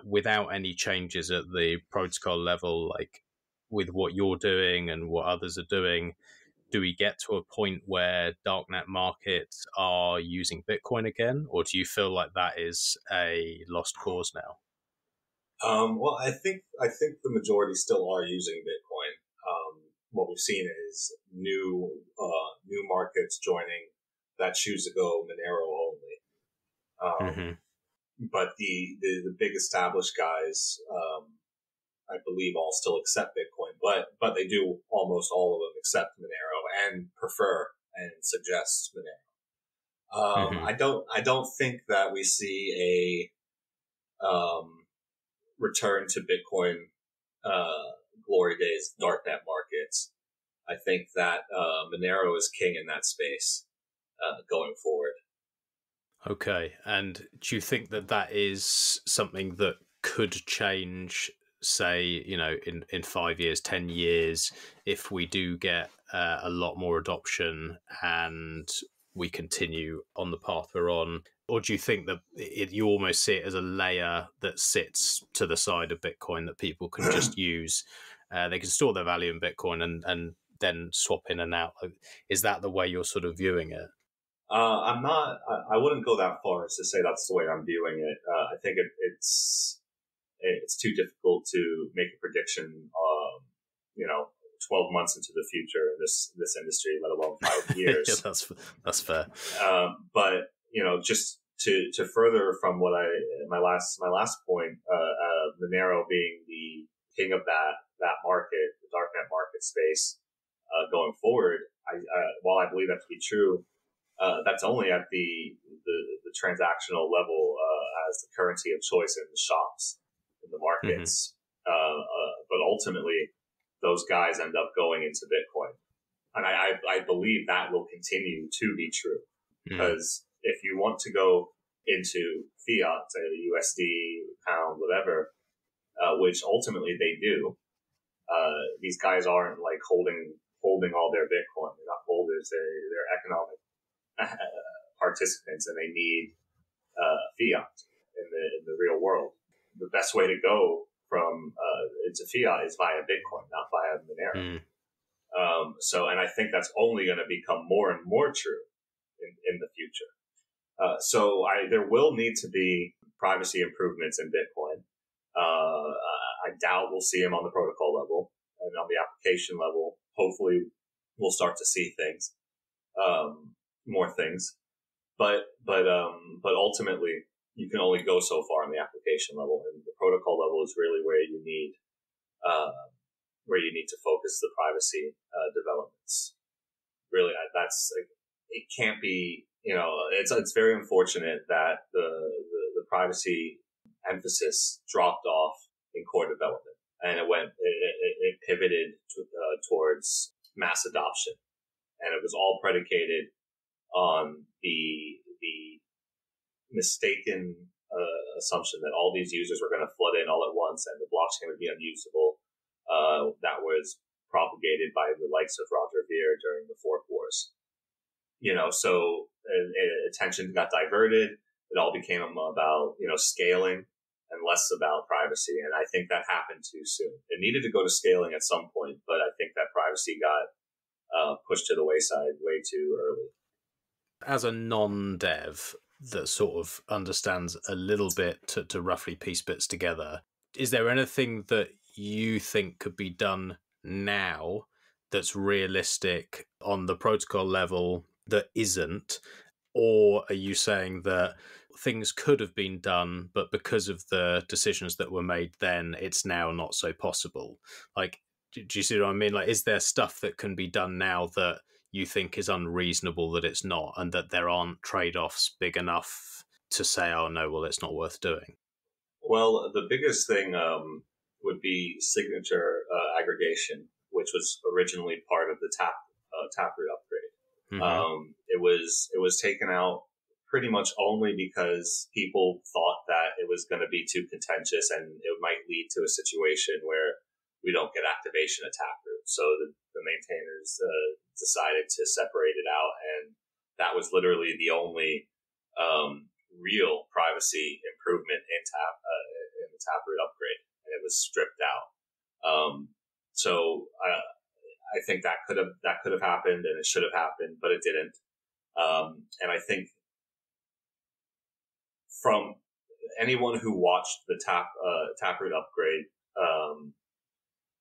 without any changes at the protocol level, like with what you're doing and what others are doing? Do we get to a point where darknet markets are using Bitcoin again, or do you feel like that is a lost cause now? Well, I think the majority still are using Bitcoin. What we've seen is new markets joining that choose to go Monero only. But the big established guys, I believe, all still accept Bitcoin, but they do almost all of them accept Monero and prefer and suggest Monero. I don't think that we see a return to Bitcoin glory days, darknet markets. I think that Monero is king in that space going forward. Okay, and do you think that that is something that could change, say, in 5 years, 10 years, if we do get a lot more adoption and we continue on the path we're on? Or do you think that you almost see it as a layer that sits to the side of Bitcoin that people can just use? They can store their value in Bitcoin and then swap in and out. Is that the way you're sort of viewing it? I'm not. I wouldn't go that far as to say that's the way I'm viewing it. I think it's too difficult to make a prediction. 12 months into the future in this industry, let alone 5 years. Yeah, that's fair. But just to further from what my last point, Monero being the king of that market, the darknet market space, going forward. While I believe that to be true, that's only at the transactional level as the currency of choice in the shops, in the markets. But ultimately, those guys end up going into Bitcoin. And I believe that will continue to be true. Because if you want to go into fiat, say USD, pound, whatever, which ultimately they do, these guys aren't like holding all their Bitcoin. They're not holders. They're economic participants, and they need fiat in the real world. The best way to go from into fiat is via Bitcoin, not via Monero. And I think that's only going to become more and more true in the future. There will need to be privacy improvements in Bitcoin. I doubt we'll see them on the protocol level, and on the application level, hopefully we'll start to see things, more things. But ultimately, you can only go so far on the application level, and the protocol level is really where you need to focus the privacy developments. Really, it can't be. It's very unfortunate that the privacy emphasis dropped off in core development, and it pivoted towards mass adoption, and it was all predicated on the mistaken assumption that all these users were going to flood in all at once and the blockchain would be unusable. That was propagated by the likes of Roger Ver during the fork wars. So attention got diverted. It all became about scaling and less about privacy, and I think that happened too soon. It needed to go to scaling at some point, but I think that privacy got pushed to the wayside way too early. As a non-dev that sort of understands a little bit to roughly piece bits together, is there anything that you think could be done now that's realistic on the protocol level that isn't? Or are you saying that things could have been done, but because of the decisions that were made then, it's now not so possible? Like, do you see what I mean? Like, is there stuff that can be done now that you think is unreasonable that it's not, and that there aren't trade-offs big enough to say, oh no, well, it's not worth doing? Well, the biggest thing would be signature aggregation, which was originally part of the Taproot upgrade. It was taken out pretty much only because people thought that it was going to be too contentious and it might lead to a situation where we don't get activation of Taproot. So the maintainers decided to separate it out, and that was literally the only real privacy improvement in the Taproot upgrade, and it was stripped out. So I think that could have happened, and it should have happened, but it didn't. And I think from anyone who watched the Taproot upgrade,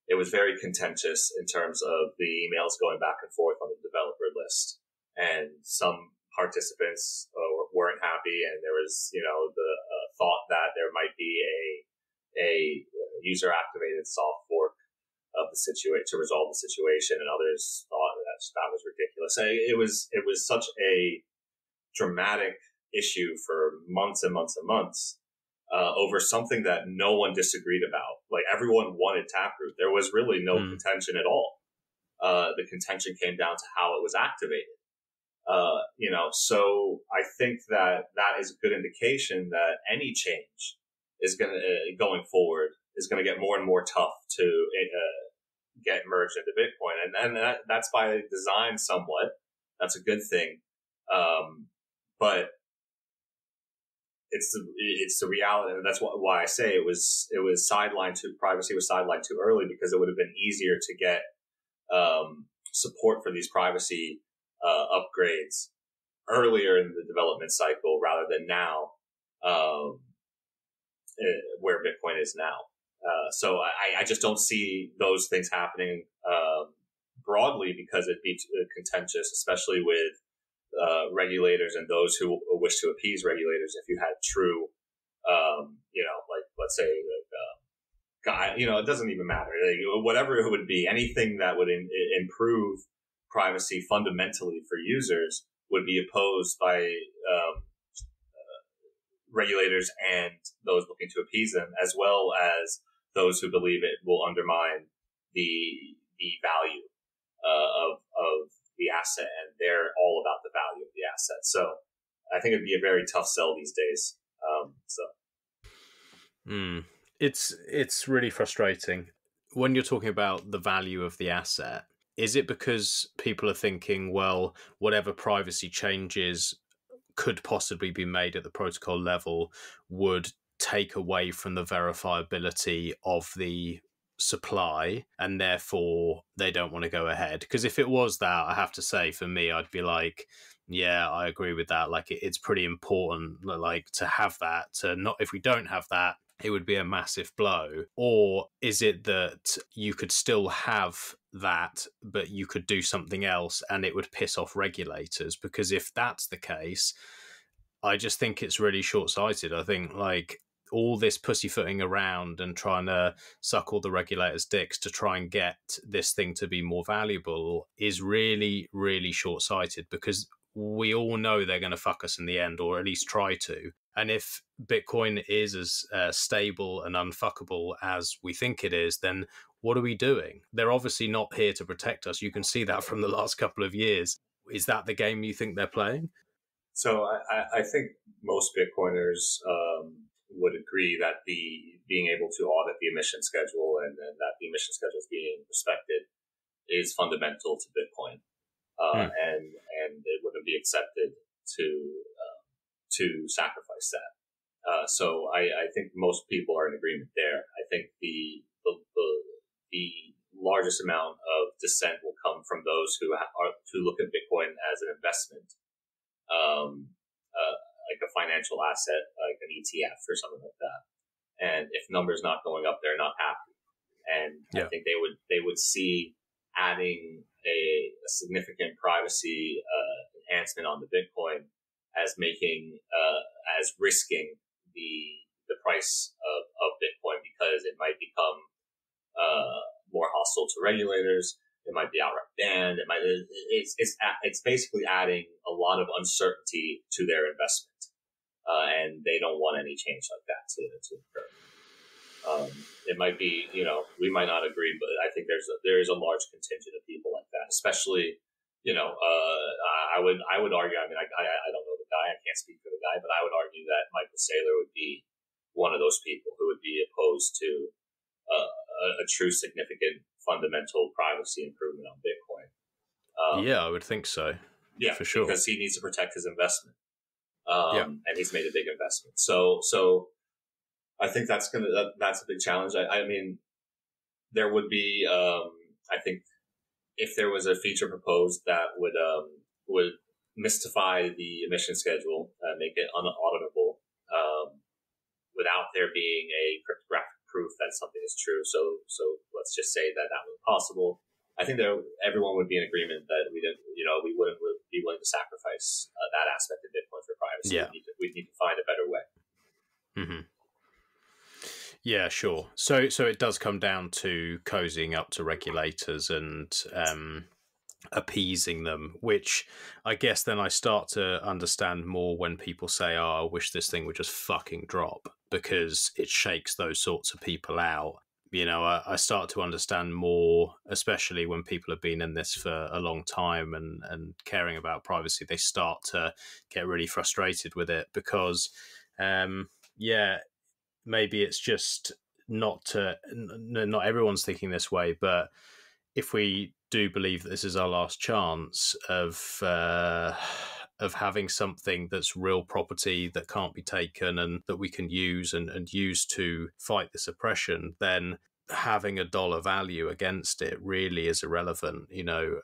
it was very contentious in terms of the emails going back and forth on the developer list, and some participants weren't happy, and there was, the thought that there might be a user activated soft fork of the situation to resolve the situation, and others thought that was ridiculous. It was such a dramatic issue for months and months and months over something that no one disagreed about. Like, everyone wanted Taproot. There was really no contention at all. The contention came down to how it was activated. So I think that is a good indication that any change is going forward is going to get more and more tough to get merged into Bitcoin. And that's by design somewhat. That's a good thing. But it's the reality. And that's why I say it was sidelined privacy was sidelined too early, because it would have been easier to get support for these privacy upgrades earlier in the development cycle rather than now, where Bitcoin is now. So I just don't see those things happening broadly, because it'd be contentious, especially with regulators and those who wish to appease regulators. If you had true, like, let's say, it doesn't even matter. Whatever it would be, anything that would improve privacy fundamentally for users would be opposed by regulators and those looking to appease them, as well as those who believe it will undermine the value of the asset, and they're all about the value of the asset. So I think it'd be a very tough sell these days. It's really frustrating when you're talking about the value of the asset. Is it because people are thinking, well, whatever privacy changes could possibly be made at the protocol level would take away from the verifiability of the supply, and therefore they don't want to go ahead? Because if it was that, I have to say, for me, I'd be like, yeah, I agree with that. Like, it's pretty important, like, to have that. If we don't have that, it would be a massive blow. Or is it that you could still have that, but you could do something else and it would piss off regulators? Because if that's the case, I just think it's really short-sighted. I think, like, all this pussyfooting around and trying to suck all the regulators' dicks to try and get this thing to be more valuable is really, really short-sighted, because we all know they're going to fuck us in the end, or at least try to. And if Bitcoin is as stable and unfuckable as we think it is, then what are we doing? They're obviously not here to protect us. You can see that from the last couple of years. Is that the game you think they're playing? So I think most Bitcoiners would agree that being able to audit the emission schedule and that the emission schedule is being respected is fundamental to Bitcoin. And it wouldn't be accepted to sacrifice that. So I think most people are in agreement there. I think the largest amount of dissent will come from those who look at Bitcoin as an investment, like a financial asset, like an ETF or something like that. And if numbers not going up, they're not happy. And I think they would see adding a significant privacy enhancement on the Bitcoin as making as risking the price of Bitcoin, because it might become more hostile to regulators. It might be outright banned. It's basically adding a lot of uncertainty to their investment, and they don't want any change like that to occur. It might be, we might not agree, but I think there is a large contingent of people like that, especially, I would argue, I mean, I don't know the guy, I can't speak for the guy, but I would argue that Michael Saylor would be one of those people who would be opposed to a a true significant fundamental privacy improvement on Bitcoin. Yeah, I would think so. Yeah, for sure. Because he needs to protect his investment. Yeah. And he's made a big investment. So I think that's a big challenge. I mean, there would be, I think if there was a feature proposed that would mystify the emission schedule, make it unauditable, without there being a cryptographic proof that something is true. So let's just say that was possible. I think everyone would be in agreement that we wouldn't be willing to sacrifice that aspect of Bitcoin for privacy. Yeah. We'd need to find a better way. Mm-hmm. Yeah, sure. So it does come down to cozying up to regulators and appeasing them, which I guess then I start to understand more when people say, "Oh, I wish this thing would just fucking drop," because it shakes those sorts of people out. You know, I start to understand more, especially when people have been in this for a long time and caring about privacy. They start to get really frustrated with it because, maybe it's just not everyone's thinking this way, but if we do believe that this is our last chance of having something that's real property that can't be taken and that we can use and use to fight this oppression, then having a dollar value against it really is irrelevant. You know,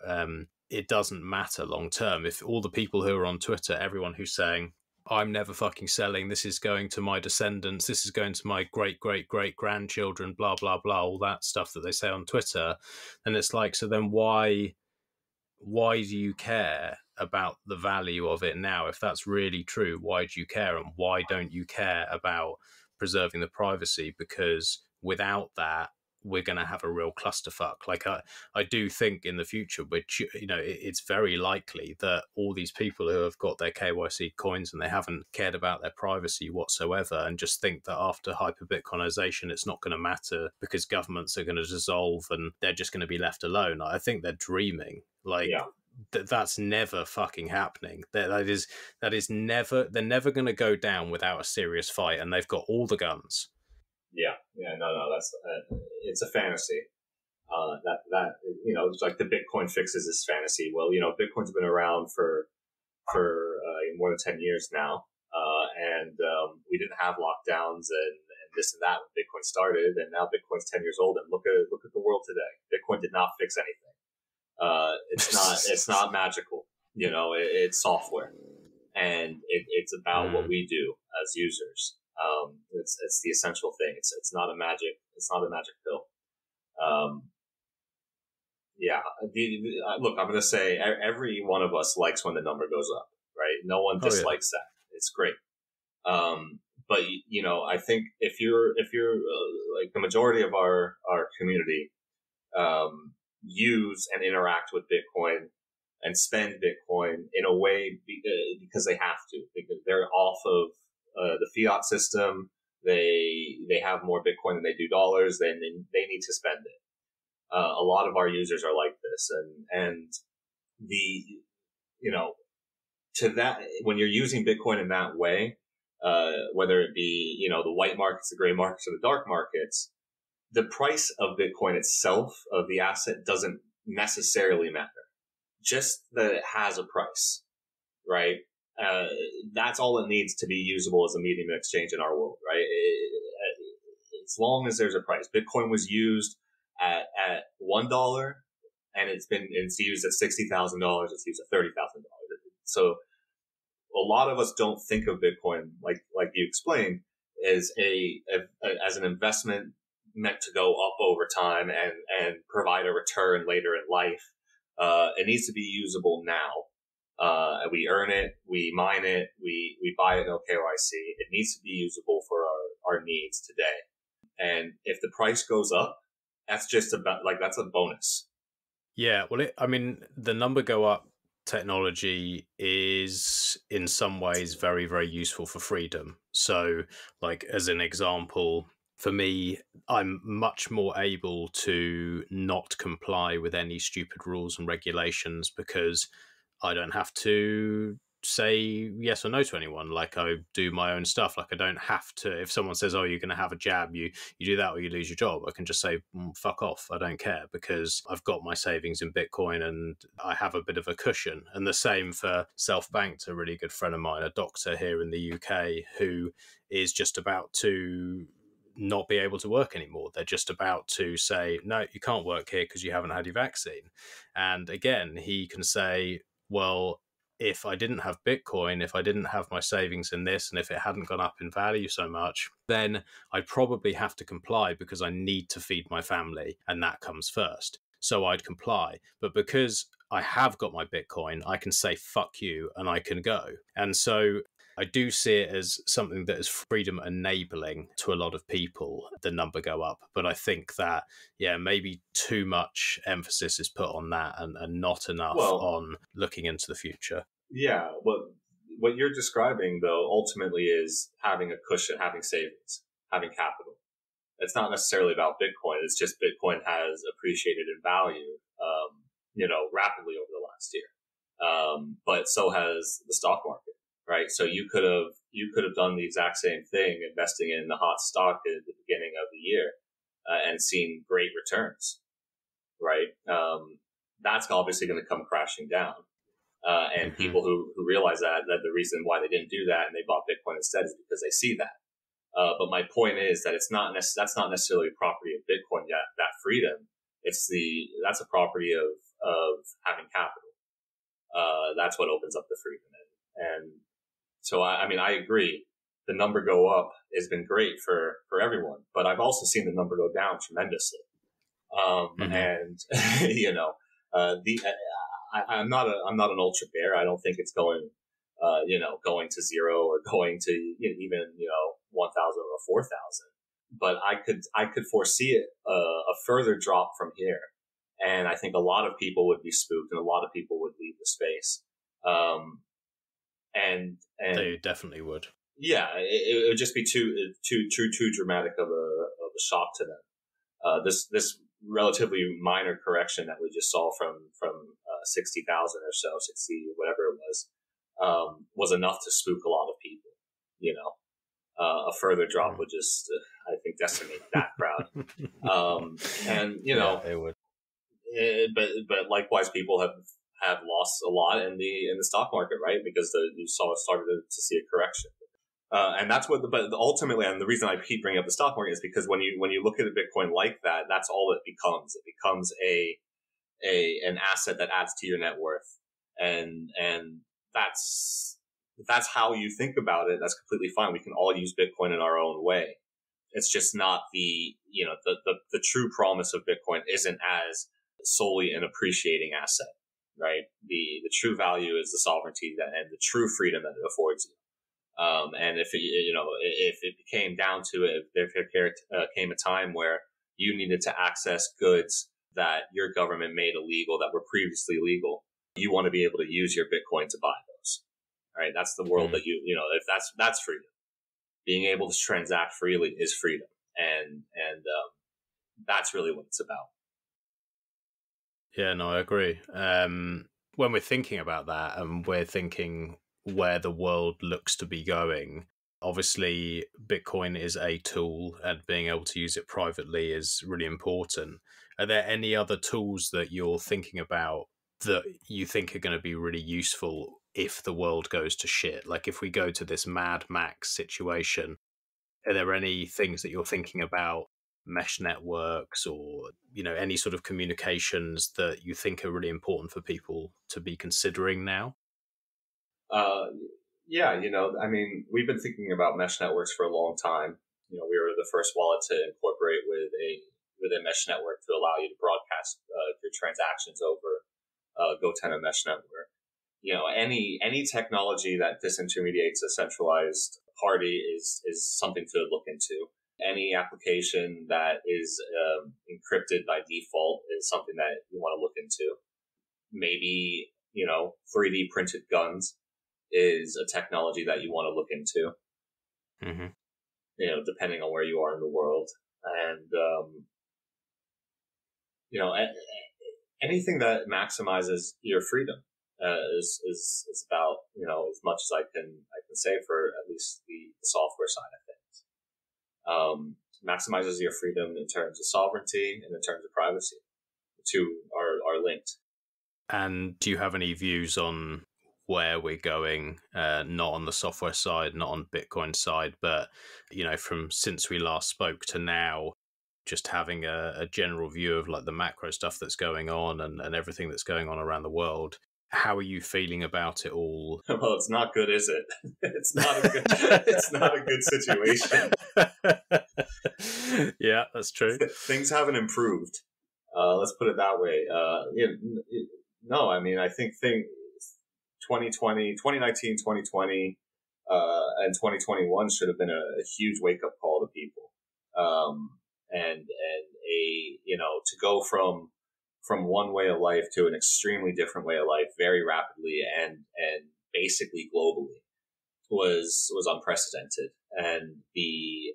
it doesn't matter long term. If all the people who are on Twitter, everyone who's saying, "I'm never fucking selling, this is going to my descendants, this is going to my great-great-great-grandchildren, blah, blah, blah," all that stuff that they say on Twitter, and it's like, so then why do you care about the value of it now? If that's really true, why do you care? And why don't you care about preserving the privacy? Because without that, we're going to have a real clusterfuck. Like I do think in the future, which, you know, it's very likely that all these people who have got their KYC coins and they haven't cared about their privacy whatsoever and just think that after hyper-Bitcoinization, it's not going to matter because governments are going to dissolve and they're just going to be left alone. I think they're dreaming. Like, that's never fucking happening. That is never, they're never going to go down without a serious fight, and they've got all the guns. No, that's it's a fantasy. That you know, it's like the Bitcoin fixes this fantasy. Well, you know, Bitcoin's been around for more than 10 years now, and we didn't have lockdowns and this and that when Bitcoin started, and now Bitcoin's 10 years old, and look at the world today. Bitcoin did not fix anything. It's not magical. You know, it's software, and it's about what we do as users. It's the essential thing. It's not a magic pill. Look, I'm going to say every one of us likes when the number goes up, right? No one dislikes that. It's great. But you know, I think if you're like the majority of our community, use and interact with Bitcoin and spend Bitcoin in a way because they have to, because they're off of the fiat system. They have more Bitcoin than they do dollars. Then they need to spend it. A lot of our users are like this, and to that, when you're using Bitcoin in that way, whether it be, you know, the white markets, the gray markets, or the dark markets, the price of Bitcoin itself, of the asset, doesn't necessarily matter. Just that it has a price, right? That's all it needs to be usable as a medium of exchange in our world, right? As long as there's a price. Bitcoin was used at $1, and it's used at $60,000. It's used at $30,000. So a lot of us don't think of Bitcoin, like you explained, as as an investment meant to go up over time and provide a return later in life. It needs to be usable now. We earn it, we mine it, we buy it, no KYC. It needs to be usable for our needs today. And if the price goes up, that's just that's a bonus. Yeah, well, the number go up technology is in some ways very, very useful for freedom. So, like, as an example, for me, I'm much more able to not comply with any stupid rules and regulations because I don't have to say yes or no to anyone. Like, I do my own stuff. Like, I don't have to, if someone says, oh, you're going to have a jab, you do that or you lose your job, I can just say, fuck off. I don't care, because I've got my savings in Bitcoin and I have a bit of a cushion. And the same for Self-Banked, a really good friend of mine, a doctor here in the UK, who is just about to not be able to work anymore. They're just about to say, no, you can't work here because you haven't had your vaccine. And again, he can say, well, if I didn't have Bitcoin, if I didn't have my savings in this, and if it hadn't gone up in value so much, then I'd probably have to comply because I need to feed my family, and that comes first. So I'd comply. But because I have got my Bitcoin, I can say, fuck you, and I can go. And so I do see it as something that is freedom enabling to a lot of people, the number go up. But I think that, yeah, maybe too much emphasis is put on that and not enough on looking into the future. Yeah. What you're describing, though, ultimately is having a cushion, having savings, having capital. It's not necessarily about Bitcoin. It's just Bitcoin has appreciated in value, rapidly over the last year. But so has the stock market. Right. So you could have done the exact same thing, investing in the hot stock at the beginning of the year, and seen great returns. Right. That's obviously going to come crashing down. And people who realize that the reason why they didn't do that and they bought Bitcoin instead is because they see that. But my point is that that's not necessarily a property of Bitcoin yet. That freedom, that's a property of having capital. That's what opens up the freedom. And so, I agree. The number go up has been great for everyone, but I've also seen the number go down tremendously. And, I'm not an ultra bear. I don't think it's going to zero or going to even 1,000 or 4,000. But I could foresee a further drop from here. And I think a lot of people would be spooked and a lot of people would leave the space. And they definitely would. Yeah, it would just be too dramatic of a shock to them. This relatively minor correction that we just saw from 60,000 or so, 60 whatever it was enough to spook a lot of people. A further drop would just I think decimate that crowd. It would. But likewise, people have lost a lot in the stock market, right? Because you started to see a correction. And that's but ultimately, and the reason I keep bringing up the stock market is because when you look at a Bitcoin like that, that's all it becomes. It becomes an asset that adds to your net worth. And that's how you think about it. That's completely fine. We can all use Bitcoin in our own way. It's just not the true promise of Bitcoin isn't as solely an appreciating asset. Right. The true value is the sovereignty and the true freedom that it affords you. And if it came down to it, if there came a time where you needed to access goods that your government made illegal that were previously legal, you want to be able to use your Bitcoin to buy those. All right. That's the world that if that's freedom. Being able to transact freely is freedom. And that's really what it's about. Yeah, no, I agree. When we're thinking about that and we're thinking where the world looks to be going, obviously Bitcoin is a tool and being able to use it privately is really important. Are there any other tools that you're thinking about that you think are going to be really useful if the world goes to shit? Like if we go to this Mad Max situation, are there any things that you're thinking about, mesh networks or, any sort of communications that you think are really important for people to be considering now? We've been thinking about mesh networks for a long time. We were the first wallet to incorporate with a mesh network to allow you to broadcast your transactions over GoTenna mesh network. Any technology that disintermediates a centralized party is something to look into. Any application that is encrypted by default is something that you want to look into. Maybe 3D printed guns is a technology that you want to look into. Mm-hmm. Depending on where you are in the world. And, anything that maximizes your freedom. is about, as much as I can say for at least the software side of things. Maximizes your freedom in terms of sovereignty and in terms of privacy. The two are linked. And do you have any views on where we're going, not on the software side, not on Bitcoin side, but, from since we last spoke to now, just having a general view of like the macro stuff that's going on and everything that's going on around the world? How are you feeling about it all? Well, it's not good, is it? It's not a good situation. Yeah, that's true. Things haven't improved. Let's put it that way. No, I mean, I think 2019, 2020, and 2021 should have been a huge wake up call to people. And to go from one way of life to an extremely different way of life very rapidly and basically globally was unprecedented. And the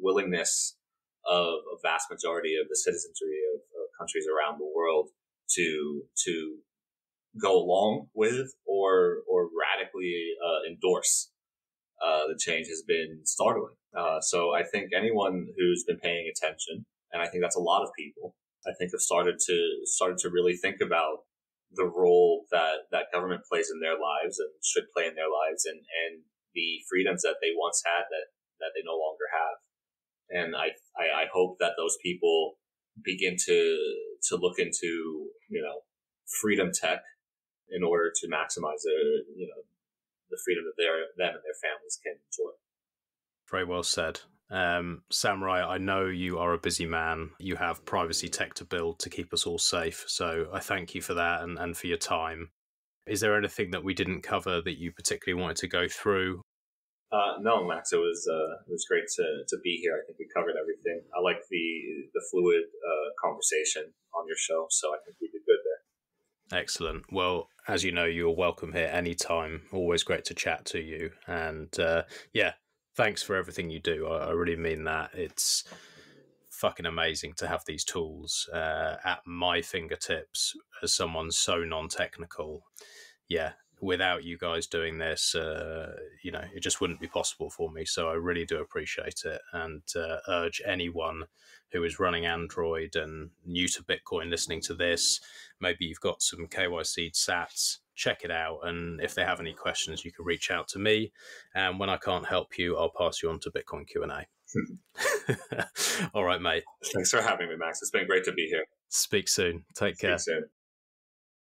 willingness of a vast majority of the citizenry of countries around the world to go along with or radically endorse the change has been startling. So I think anyone who's been paying attention, and I think that's a lot of people, I think have started to really think about the role that government plays in their lives and should play in their lives, and the freedoms that they once had that they no longer have. And I hope that those people begin to look into, freedom tech in order to maximize the freedom that them and their families can enjoy. Very well said. Samurai, I know you are a busy man. You have privacy tech to build to keep us all safe. So I thank you for that and for your time. Is there anything that we didn't cover that you particularly wanted to go through? No, Max, it was great to be here. I think we covered everything. I like the fluid conversation on your show, so I think we did good there. Excellent. Well, as you know, you're welcome here anytime. Always great to chat to you. And thanks for everything you do. I really mean that. It's fucking amazing to have these tools at my fingertips as someone so non-technical. Yeah. Without you guys doing this, it just wouldn't be possible for me. So I really do appreciate it, and urge anyone who is running Android and new to Bitcoin listening to this, maybe you've got some KYC sats, check it out. And if they have any questions, you can reach out to me. And when I can't help you, I'll pass you on to Bitcoin Q&A. All right, mate. Thanks for having me, Max. It's been great to be here. Speak soon. Take care. Speak soon.